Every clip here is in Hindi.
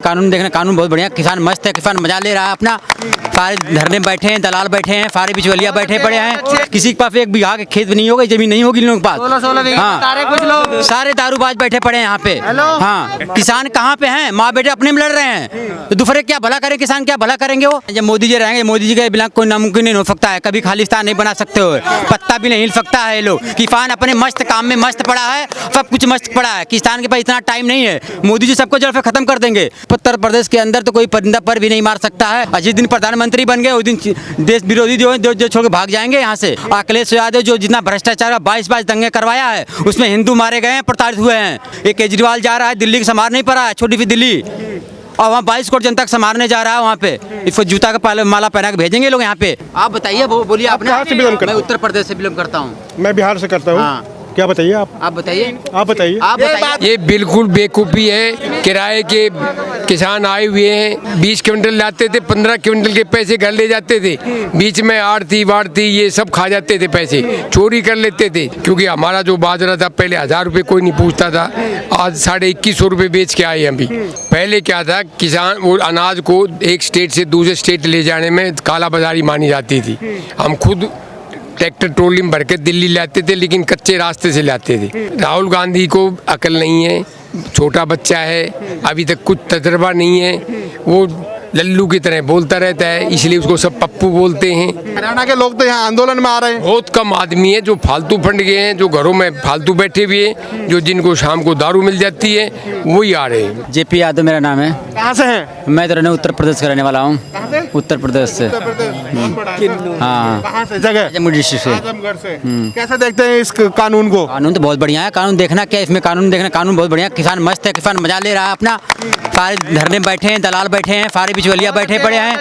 कानून देखना, कानून बहुत बढ़िया, किसान मस्त है, किसान मजा ले रहा है अपना। सारे धरने बैठे हैं, दलाल बैठे हैं, सारे बिचवलिया बैठे पड़े हैं। किसी के पास एक बीघा के खेत भी नहीं होगा, जमीन नहीं होगी लोगों के पास। 16 हाँ, कुछ लोग सारे दारूबाज बैठे पड़े हैं यहाँ पे। हाँ, किसान कहाँ पे हैं? माँ बेटे अपने में लड़ रहे हैं, तो दूसरे क्या भला करे? किसान क्या भला करेंगे? वो जब मोदी जी रहेंगे, मोदी जी के बिना कोई नामुमकिन नहीं हो सकता है। कभी खालिस्तान नहीं बना सकते हो, पत्ता भी नहीं हिल सकता है। लोग किसान अपने मस्त काम में मस्त पड़ा है, सब कुछ मस्त पड़ा है। किसान के पास इतना टाइम नहीं है। मोदी जी सबको जड़ से खत्म कर देंगे। उत्तर प्रदेश के अंदर तो कोई परिंदा पर भी नहीं मार सकता है। और जिस दिन प्रधानमंत्री बन गए उस दिन देश विरोधी जो छोड़ के भाग जाएंगे यहाँ से। अखिलेश यादव जो जितना भ्रष्टाचार का 22 दंगे करवाया है, उसमें हिंदू मारे गए हैं, प्रताड़ित हुए हैं। ये केजरीवाल जा रहा है दिल्ली के संभार नहीं पड़ा है, छोटी सी दिल्ली, और वहाँ 22 करोड़ जनता को संभालने जा रहा है। वहाँ पे इसको जूता का माला पहना के भेजेंगे लोग यहाँ पे। आप बताइए, वो बोलिए आपने। कहाँ से बिलोंग करते मैं उत्तर प्रदेश से बिलोंग करता हूँ। मैं बिहार से करता हूँ। हाँ। क्या बताइए आप बताइए। आप बताइए। आप बताइए। ये बिल्कुल बेवकूफ़ी है। किराए के किसान आए हुए हैं, 20 क्विंटल लाते थे, 15 क्विंटल के पैसे घर ले जाते थे। बीच में आड़ती वाड़ती ये सब खा जाते थे, पैसे चोरी कर लेते थे। क्योंकि हमारा जो बाजरा था पहले 1000 रुपये कोई नहीं पूछता था, आज 2150 रुपये बेच के आए हम भी। पहले क्या था, किसान वो अनाज को एक स्टेट से दूसरे स्टेट ले जाने में काला बाजारी मानी जाती थी। हम खुद ट्रैक्टर ट्रॉली में भर के दिल्ली लाते थे, लेकिन कच्चे रास्ते से लाते थे। राहुल गांधी को अकल नहीं है, छोटा बच्चा है, अभी तक कुछ तजर्बा नहीं है, वो लल्लू की तरह बोलता रहता है, इसलिए उसको सब पप्पू बोलते हैं। हरियाणा के लोग तो यहाँ आंदोलन में आ रहे हैं। बहुत कम आदमी है जो फालतू फंड गए हैं, जो घरों में फालतू बैठे हुए हैं, जो जिनको शाम को दारू मिल जाती है, वही आ रहे हैं। JP यादव मेरा नाम है। कहाँ से हैं? मैं तो रहने उत्तर प्रदेश का रहने वाला हूँ। उत्तर प्रदेश से। हाँ, कहाँ से? जगह जम्मू डिस्ट्रिक्ट से। आजमगढ़ से। कैसे देखते हैं इस कानून को? कानून तो बहुत बढ़िया है। कानून देखना क्या, इसमें कानून देखना, कानून बहुत बढ़िया, किसान मस्त है, किसान मजा ले रहा है अपना। सारे धरने बैठे हैं, दलाल बैठे हैं, सारे बिचवलिया बैठे पड़े हैं।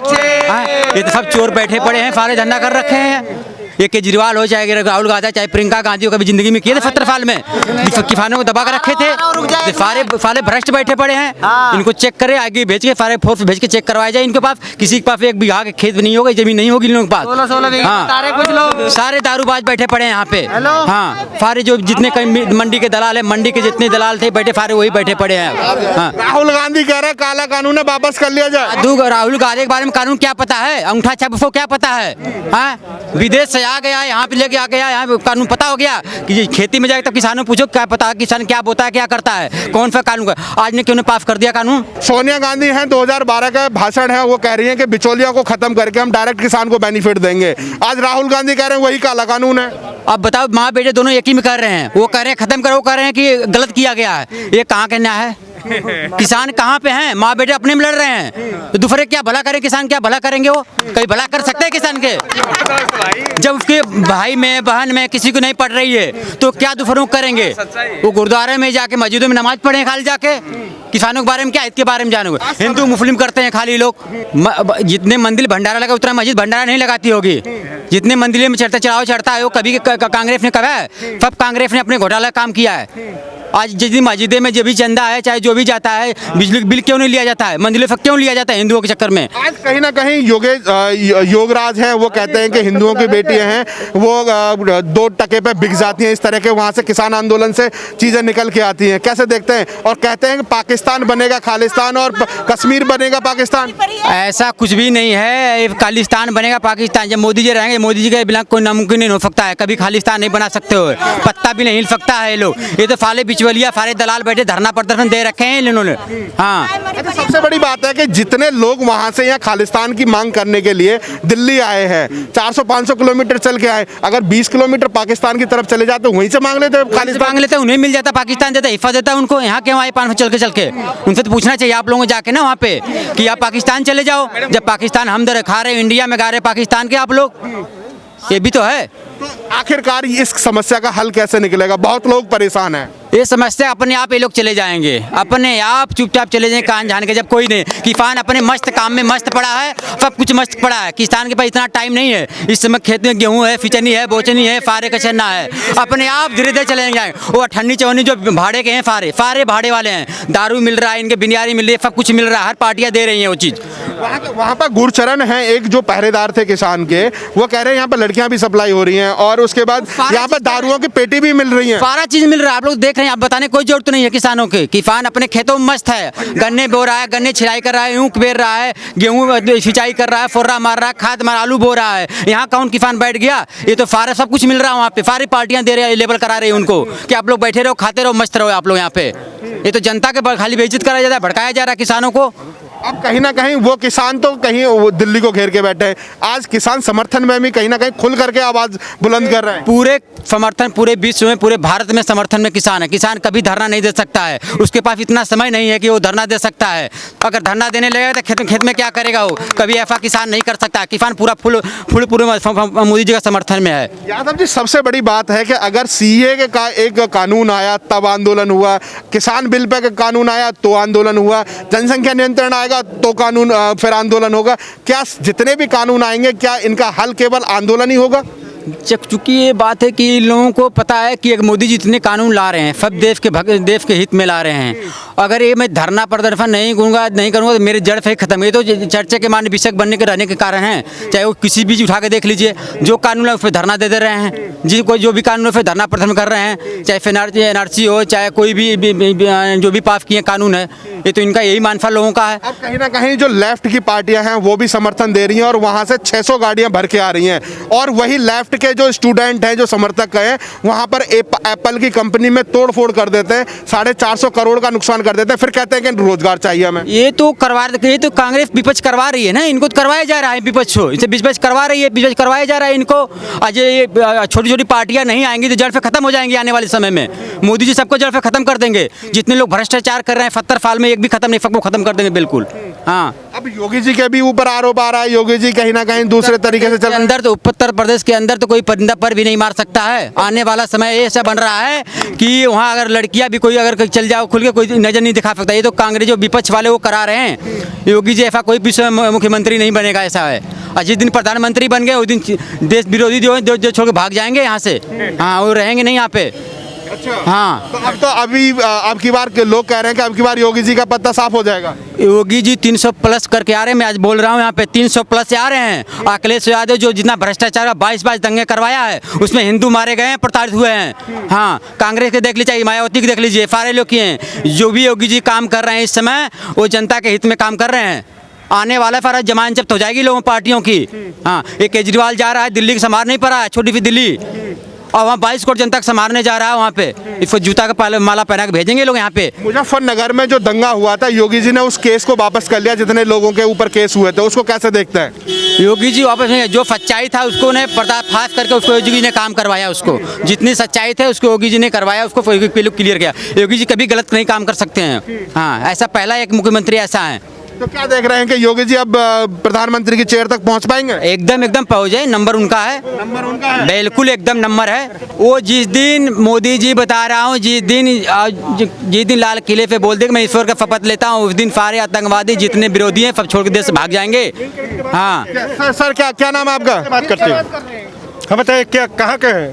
हाँ, ये तो सब चोर बैठे पड़े हैं, सारे धंधा कर रखे हैं। ये केजरीवाल हो, चाहे राहुल गांधी, चाहे प्रियंका गांधी हो, कभी जिंदगी में किए थे 17 साल में? किसानों को दबा कर रखे थे। सारे भ्रष्ट बैठे पड़े हैं। इनको चेक करे, आगे भेज के, सारे फोर्स भेज के चेक करवाया जाए। इनके पास किसी के पास एक बीघा के खेत भी नहीं होगा, जमीन नहीं होगी लोगों के पास। 16 हाँ, कुछ लोग सारे दारूबाज बैठे पड़े हैं यहाँ पे। हाँ, सारे जो जितने मंडी के दलाल है, मंडी के जितने दलाल थे बैठे, सारे वही बैठे पड़े हैं। हाँ, राहुल गांधी कह रहे हैं काला कानून है, वापस कर लिया जाए। राहुल गांधी के बारे में कानून क्या पता है? अंगूठा छाप को क्या पता है? हाँ, विदेश से आ गया, यहाँ पे लेके आ गया, यहाँ कानून पता हो गया कि खेती में जाए तो किसानों पूछो क्या पता है, किसान क्या बोता है, क्या करता है, कौन सा कानून। आज ने क्यों पास कर दिया कानून? सोनिया गांधी हैं, 2012 का भाषण है, वो कह रही हैं कि बिचौलिया को खत्म करके हम डायरेक्ट किसान को बेनिफिट देंगे। आज राहुल गांधी कह रहे हैं वही काला कानून है। अब बताओ, माँ बेटे दोनों एक ही में कर रहे हैं। वो कह रहे हैं खत्म करो, वो कह रहे हैं कि गलत किया गया है। ये कहाँ कहना है? किसान कहाँ पे हैं? माँ बेटे अपने में लड़ रहे हैं, तो दूसरे क्या भला करे? किसान क्या भला करेंगे? वो कहीं भला कर सकते हैं किसान के? जब उसके भाई में बहन में किसी को नहीं पड़ रही है तो क्या दूसरों को करेंगे? वो गुरुद्वारे में जाके मस्जिदों में नमाज पढ़े खाली जाके। किसानों के बारे में क्या, इसके बारे में जानोगे? हिंदू मुस्लिम करते हैं खाली लोग। जितने मंदिर भंडारा लगा उतना मस्जिद भंडारा नहीं लगाती होगी। जितने मंदिर में चढ़ावा चढ़ता है वो कभी कांग्रेस ने कहा है? सब कांग्रेस ने अपने घोटाला काम किया है। आज जितनी मस्जिदे में जो भी चंदा है, चाहे जो भी जाता है, बिजली बिल क्यों नहीं लिया जाता है? मंदिरों पर क्यों लिया जाता है हिंदुओं के चक्कर में? आज कहीं ना कहीं योगराज है, वो कहते हैं कि हिंदुओं की बेटियां हैं वो 2 टके पे बिक जाती हैं। इस तरह के वहाँ से किसान आंदोलन से चीजें निकल के आती हैं। कैसे देखते हैं? और कहते हैं कि पाकिस्तान बनेगा खालिस्तान और कश्मीर बनेगा पाकिस्तान। ऐसा कुछ भी नहीं है। खालिस्तान बनेगा पाकिस्तान जब मोदी जी रहेंगे। मोदी जी के बिना कोई नामुमकिन नहीं हो सकता है। कभी खालिस्तान नहीं बना सकते हो, पत्ता भी नहीं हिल सकता है। ये लोग, ये तो साले बिचवलिया, सारे दलाल बैठे धरना प्रदर्शन दे रखे हैं इन्होंने। हाँ, तो सबसे बड़ी बात है कि जितने लोग वहां से यहाँ खालिस्तान की मांग करने के लिए दिल्ली आए हैं, 400-500 किलोमीटर चल के आए, अगर 20 किलोमीटर पाकिस्तान की तरफ चले जाते वहीं से मांग लेते खालिस्तान। मांग लेते, उन्हें मिल जाता, पाकिस्तान देता, हिफा देता उनको। यहाँ क्यों आए 500 चल के? उनसे तो पूछना चाहिए आप लोगों को जाके ना वहाँ पे कि आप पाकिस्तान चले जाओ। जब पाकिस्तान हम दर खा रहे, इंडिया में गा रहे पाकिस्तान के आप लोग, ये भी तो है। तो आखिरकार इस समस्या का हल कैसे निकलेगा? बहुत लोग परेशान हैं। ये समस्या अपने आप ये लोग चले जाएंगे, अपने आप चुपचाप चले जाएंगे कान जान के। जब कोई नहीं, किसान अपने मस्त काम में मस्त पड़ा है, सब कुछ मस्त पड़ा है। किसान के पास इतना टाइम नहीं है। इस समय खेत में गेहूं है, फिचनी है, बोचनी है, फारे कचरना है, अपने आप धीरे धीरे चले जाएंगे। वो अठन्नी चवन्नी जो भाड़े के हैं, सारे भाड़े वाले हैं। दारू मिल रहा है, इनके बिनियारी मिल रही है, सब कुछ मिल रहा है, हर पार्टियां दे रही हैं वो चीज़। वहाँ पर गुरचरण है, एक जो पहरेदार थे किसान के, वो कह रहे हैं यहाँ पर लड़कियाँ भी सप्लाई हो रही हैं, हैं और उसके बाद यहाँ पे दारुओं की पेटी भी मिल रही है। सारा चीज मिल रहा है, आप लोग देख रहे हैं। आप बताने की कोई जरूरत नहीं है किसानों के। किसान अपने खेतों में मस्त है, गन्ने बो रहा है, गन्ने छिड़ाई कर रहा है, ऊख बेर रहा है, गेहूं सिंचाई कर रहा है, फोर्रा मार रहा है, खाद मार आलू बो रहा है। यहाँ कौन किसान बैठ गया? ये तो सारा सब कुछ मिल रहा है वहाँ पे। सारी पार्टियां दे रहे हैं, लेबल करा रही है उनको कि आप लोग बैठे रहो, खाते रहो, मस्त रहो आप लोग यहाँ पे। ये तो जनता के खाली बेइज्जत कराया जा रहा है, भड़काया जा रहा है किसानों को। अब कहीं ना कहीं वो किसान तो कहीं वो दिल्ली को घेर के बैठे हैं, आज किसान समर्थन में भी कहीं ना कहीं खुल करके आवाज बुलंद कर रहे हैं। पूरे समर्थन, पूरे विश्व में, पूरे भारत में समर्थन में किसान है। किसान कभी धरना नहीं दे सकता है, उसके पास इतना समय नहीं है कि वो धरना दे सकता है। अगर धरना देने लगेगा तो खेत में क्या करेगा वो? कभी ऐसा किसान नहीं कर सकता। किसान पूरा पूरे मोदी जी का समर्थन में है। यादव जी, सबसे बड़ी बात है कि अगर सीए का एक कानून आया तब आंदोलन हुआ, किसान बिल पे कानून आया तो आंदोलन हुआ, जनसंख्या नियंत्रण आएगा तो कानून फिर आंदोलन होगा। क्या जितने भी कानून आएंगे क्या इनका हल केवल आंदोलन ही होगा? चूंकि ये बात है कि लोगों को पता है कि मोदी जी इतने कानून ला रहे हैं, सब देश के हित में ला रहे हैं। अगर ये मैं धरना प्रदर्शन नहीं करूँगा तो मेरे जड़ से खत्म। ये तो चर्चा के मान्य विषय बनने के रहने के कारण हैं। चाहे वो किसी भी उठा के देख लीजिए, जो कानून है उस पर धरना दे रहे हैं। कोई जो भी कानून है उस पर धरना प्रदर्शन कर रहे हैं, चाहे NRC हो, चाहे कोई भी जो भी पास किए कानून है। ये तो इनका यही मानफा लोगों का है। अब कहीं ना कहीं जो लेफ्ट की पार्टियां हैं वो भी समर्थन दे रही हैं और वहां से 600 गाड़ियां भर के आ रही हैं, और वही लेफ्ट के जो स्टूडेंट हैं, जो समर्थक हैं, वहां पर एप्पल की कंपनी में तोड़फोड़ कर देते हैं, 450 करोड़ का नुकसान कर देते हैं, फिर कहते हैं कि रोजगार चाहिए हमें। ये तो कांग्रेस विपक्ष करवा रही है ना, इनको तो करवाया जा रहा है विपक्ष को, इसे विपक्ष करवा रही है, विपक्ष करवाया जा रहा है इनको। आज ये छोटी छोटी पार्टियां नहीं आएंगी तो जड़ से खत्म हो जाएंगी आने वाले समय में। मोदी जी सबको जड़ से खत्म कर देंगे। जितने लोग भ्रष्टाचार कर रहे हैं 70 साल में, एक भी खत्म नहीं, सबको खत्म कर देंगे बिल्कुल। हाँ, अब योगी जी के भी ऊपर आरोप आ रहा है, योगी जी कहीं ना कहीं दूसरे तरीके से चल रहे हैं। अंदर तो उत्तर प्रदेश के अंदर तो कोई परिंदा पर भी नहीं मार सकता है। आने वाला समय ऐसा बन रहा है कि वहाँ अगर लड़कियां भी कोई अगर चल जाओ खुल के, कोई नजर नहीं दिखा सकता। ये तो कांग्रेस जो विपक्ष वाले वो करा रहे हैं। योगी जी ऐसा कोई विश्व मुख्यमंत्री नहीं बनेगा, ऐसा है। और जिस दिन प्रधानमंत्री बन गए उस दिन देश विरोधी जो छोड़ के भाग जाएंगे यहाँ से। हाँ, वो रहेंगे नहीं यहाँ पे। अच्छा, हाँ, तो अभी अब की बार लोग कह रहे हैं कि अब की बार योगी जी का पत्ता साफ हो जाएगा। योगी जी 300 प्लस करके आ रहे हैं। मैं आज बोल रहा हूँ यहाँ पे 300 प्लस आ रहे हैं। अखिलेश यादव जो जितना भ्रष्टाचार 22 दंगे करवाया है, उसमें हिंदू मारे गए हैं, प्रताड़ित हुए हैं। हाँ, कांग्रेस के देख लीजिए, मायावती की देख लीजिए, सारे लोग किए हैं। जो भी योगी जी काम कर रहे हैं इस समय, वो जनता के हित में काम कर रहे हैं। आने वाला सारा जमान जब्त हो जाएगी लोगों पार्टियों की। हाँ, एक केजरीवाल जा रहा है दिल्ली के संभार नहीं पा रहा है, छोटी सी दिल्ली, और वहाँ 22 करोड़ जनता को संभालने जा रहा है। वहाँ पे इसको जूता का माला पहना के भेजेंगे लोग यहाँ पे। मुजफ्फरनगर में जो दंगा हुआ था, योगी जी ने उस केस को वापस कर लिया, जितने लोगों के ऊपर केस हुए थे, उसको कैसे देखते हैं? योगी जी वापस नहीं, जो सच्चाई था उसको ने पर्दाफाश करके उसको योगी जी ने काम करवाया। उसको जितनी सच्चाई थे उसको योगी जी ने करवाया, उसको क्लियर किया। योगी जी कभी गलत नहीं काम कर सकते हैं। हाँ, ऐसा पहला एक मुख्यमंत्री ऐसा है। तो क्या देख रहे हैं कि योगी जी अब प्रधानमंत्री की चेयर तक पहुंच पाएंगे? एकदम पहुंच जाए। नंबर उनका है, बिल्कुल एकदम नंबर है। वो जिस दिन मोदी जी बता रहा हूँ, जिस दिन लाल किले पे बोल दे कि मैं ईश्वर का शपथ लेता हूँ, उस दिन सारे आतंकवादी जितने विरोधी हैं सब छोड़ के देश से भाग जाएंगे। हाँ सर, क्या नाम है आपका? बात करते हैं हम, बताइए क्या कहाँ के हैं,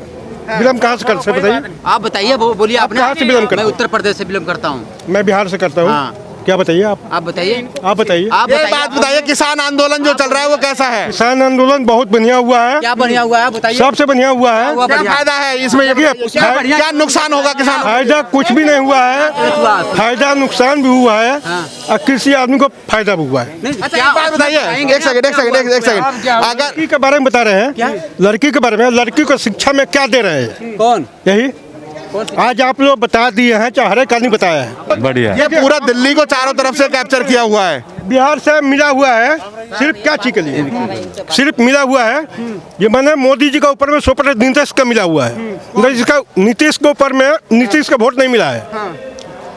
बिलोंग कहाँ से करते हैं बताइए। आप बताइए, बोलिए आपने। कहाँ से बिलोंग करते मैं हैं? उत्तर प्रदेश से बिलोंग करता हूँ। मैं बिहार से करता हूँ। हाँ। क्या बताइए आप बताइए। आप बताइए। ये बात बताइए, किसान आंदोलन जो चल रहा है वो कैसा है? किसान आंदोलन बहुत बढ़िया हुआ है। क्या बढ़िया हुआ है बताइए। सबसे बढ़िया हुआ है। क्या फायदा है इसमें? क्या नुकसान होगा किसान? फायदा कुछ भी नहीं हुआ है, फायदा नुकसान भी हुआ है, और किसी आदमी को फायदा भी हुआ है। अच्छा, एक बात बताइए, एक सेकंड। अगर लड़की के बारे में बता रहे हैं, लड़की के बारे में, लड़की को शिक्षा में क्या दे रहे हैं? कौन? यही आज आप लोग बता दिए हैं, चाहे हर एक आदमी बताया है। बढ़िया। ये पूरा दिल्ली को चारों तरफ से कैप्चर किया हुआ है। बिहार से मिला हुआ है, सिर्फ क्या चीज के लिए? सिर्फ मिला हुआ है ये मैंने मोदी जी का ऊपर में 100% नीतीश का मिला हुआ है। नीतीश के ऊपर में नीतीश का वोट नहीं मिला है,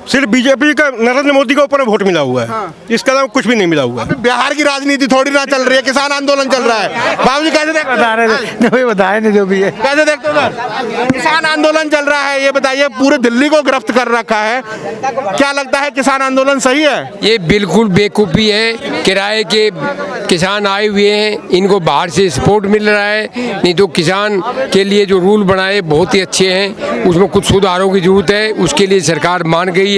सिर्फ बीजेपी का नरेंद्र मोदी के ऊपर वोट मिला हुआ है। इसके अलावा कुछ भी नहीं मिला हुआ है। बिहार की राजनीति थोड़ी ना चल रही है, किसान आंदोलन चल रहा है। बाबूजी कैसे देखते हो? बताए नहीं जो भी है। कैसे देखते हो सर? किसान आंदोलन चल रहा है, ये बताइए, पूरे दिल्ली को गिरफ्त कर रखा है। क्या लगता है किसान आंदोलन सही है? ये बिल्कुल बेवकूफ़ी है। किराए के किसान आए हुए हैं, इनको बाहर से सपोर्ट मिल रहा है। नहीं तो किसान के लिए जो रूल बनाए बहुत ही अच्छे हैं, उसमें कुछ सुधारों की जरूरत है। उसके लिए सरकार मान गई है।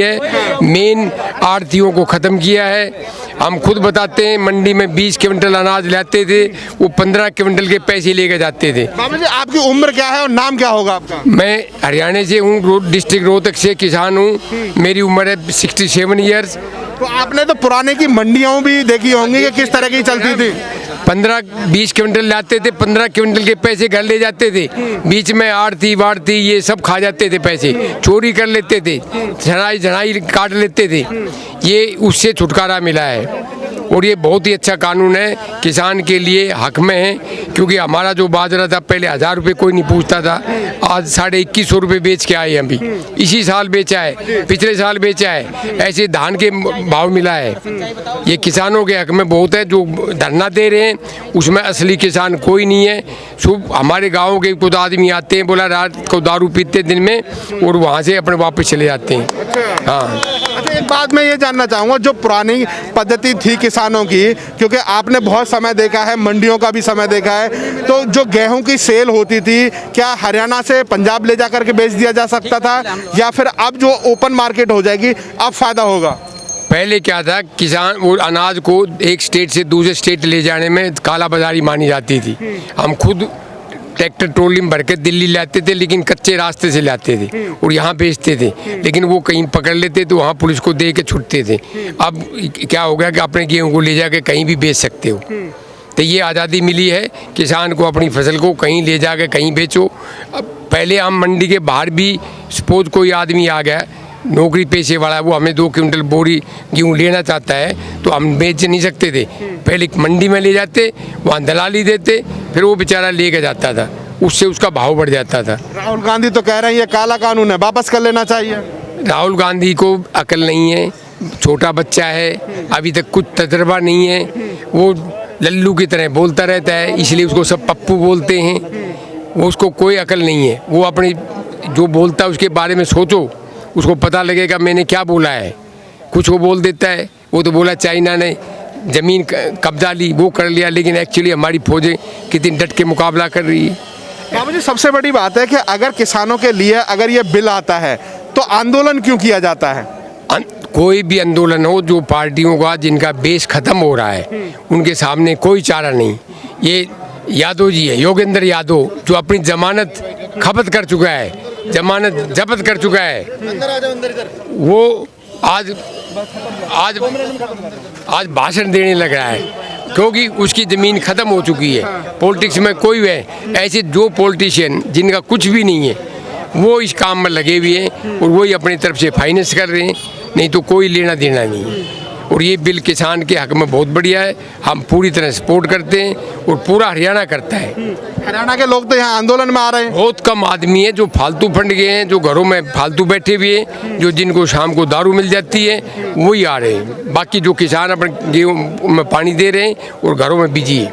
मेन आड़तियों को ख़त्म किया है हम खुद बताते हैं, मंडी में 20 क्विंटल अनाज लाते थे, वो 15 क्विंटल के पैसे लेके जाते थे। बाबा जी आपकी उम्र क्या है और नाम क्या होगा आपका? मैं हरियाणा से हूँ, डिस्ट्रिक्ट रोहतक से किसान हूँ। मेरी उम्र है 67 ईयर्स। तो आपने तो पुराने की मंडियाँ भी देखी होंगी कि किस तरह की चलती थी। 15-20 क्विंटल लाते थे, 15 क्विंटल के पैसे घर ले जाते थे। बीच में आड़ती वाड़ती ये सब खा जाते थे, पैसे चोरी कर लेते थे, झड़ाई काट लेते थे। ये उससे छुटकारा मिला है और ये बहुत ही अच्छा कानून है, किसान के लिए हक में है। क्योंकि हमारा जो बाजरा था पहले 1000 रुपये कोई नहीं पूछता था, आज 2150 रुपये बेच के आए हम भी। इसी साल बेचा है, पिछले साल बेचा है, ऐसे धान के भाव मिला है। ये किसानों के हक में बहुत है। जो धरना दे रहे हैं उसमें असली किसान कोई नहीं है। शुभ हमारे गाँव के कुछ आदमी आते हैं, बोला रात को दारू पीते दिन में और वहाँ से अपने वापस चले जाते हैं। हाँ, अच्छा एक बात मैं ये जानना चाहूँगा, जो पुरानी पद्धति थी किसानों की, क्योंकि आपने बहुत समय देखा है, मंडियों का भी समय देखा है, तो जो गेहूं की सेल होती थी क्या हरियाणा से पंजाब ले जा करके बेच दिया जा सकता था, या फिर अब जो ओपन मार्केट हो जाएगी अब फायदा होगा? पहले क्या था, किसान वो अनाज को एक स्टेट से दूसरे स्टेट ले जाने में काला बाजारी मानी जाती थी। हम खुद ट्रैक्टर ट्रॉली में भर के दिल्ली लाते थे, लेकिन कच्चे रास्ते से लाते थे और यहाँ बेचते थे, लेकिन वो कहीं पकड़ लेते तो वहाँ पुलिस को दे के छुटते थे। अब क्या हो गया कि अपने गेहूँ को ले जाके कहीं भी बेच सकते हो। तो ये आज़ादी मिली है किसान को, अपनी फसल को कहीं ले जाके कहीं बेचो। अब पहले हम मंडी के बाहर भी, सपोज कोई आदमी आ गया नौकरी पेशे वाला, वो हमें 2 क्विंटल बोरी गेहूँ लेना चाहता है तो हम बेच नहीं सकते थे। पहले मंडी में ले जाते, वहाँ दलाली देते, फिर वो बेचारा लेके जाता था, उससे उसका भाव बढ़ जाता था। राहुल गांधी तो कह रहे हैं ये काला कानून है, वापस कर लेना चाहिए। राहुल गांधी को अकल नहीं है, छोटा बच्चा है, अभी तक कुछ तजर्बा नहीं है, वो लल्लू की तरह बोलता रहता है, इसलिए उसको सब पप्पू बोलते हैं। वो उसको कोई अकल नहीं है। वो अपनी जो बोलता है उसके बारे में सोचो, उसको पता लगेगा मैंने क्या बोला है। कुछ वो बोल देता है, वो तो बोला चाइना ने ज़मीन कब्जा ली, वो कर लिया, लेकिन एक्चुअली हमारी फौजें कितनी डट के मुकाबला कर रही है। बाबू जी सबसे बड़ी बात है कि अगर किसानों के लिए अगर ये बिल आता है तो आंदोलन क्यों किया जाता है? कोई भी आंदोलन हो, जो पार्टियों का जिनका बेस खत्म हो रहा है उनके सामने कोई चारा नहीं। ये यादव जी है, योगेंद्र यादव, जो अपनी जमानत खपत कर चुका है, जमानत जब्त कर चुका है, वो आज भाषण देने लग रहा है क्योंकि उसकी ज़मीन ख़त्म हो चुकी है। पॉलिटिक्स में कोई है ऐसे जो पॉलिटिशियन जिनका कुछ भी नहीं है वो इस काम में लगे हुए हैं और वही अपनी तरफ से फाइनेंस कर रहे हैं, नहीं तो कोई लेना देना नहीं है। और ये बिल किसान के हक में बहुत बढ़िया है, हम पूरी तरह सपोर्ट करते हैं और पूरा हरियाणा करता है। हरियाणा के लोग तो यहाँ आंदोलन में आ रहे हैं। बहुत कम आदमी है जो फालतू फंड गए हैं, जो घरों में फालतू बैठे हुए हैं, जो जिनको शाम को दारू मिल जाती है वही आ रहे हैं। बाकी जो किसान अपने गेहूँ में पानी दे रहे हैं और घरों में बिजी है।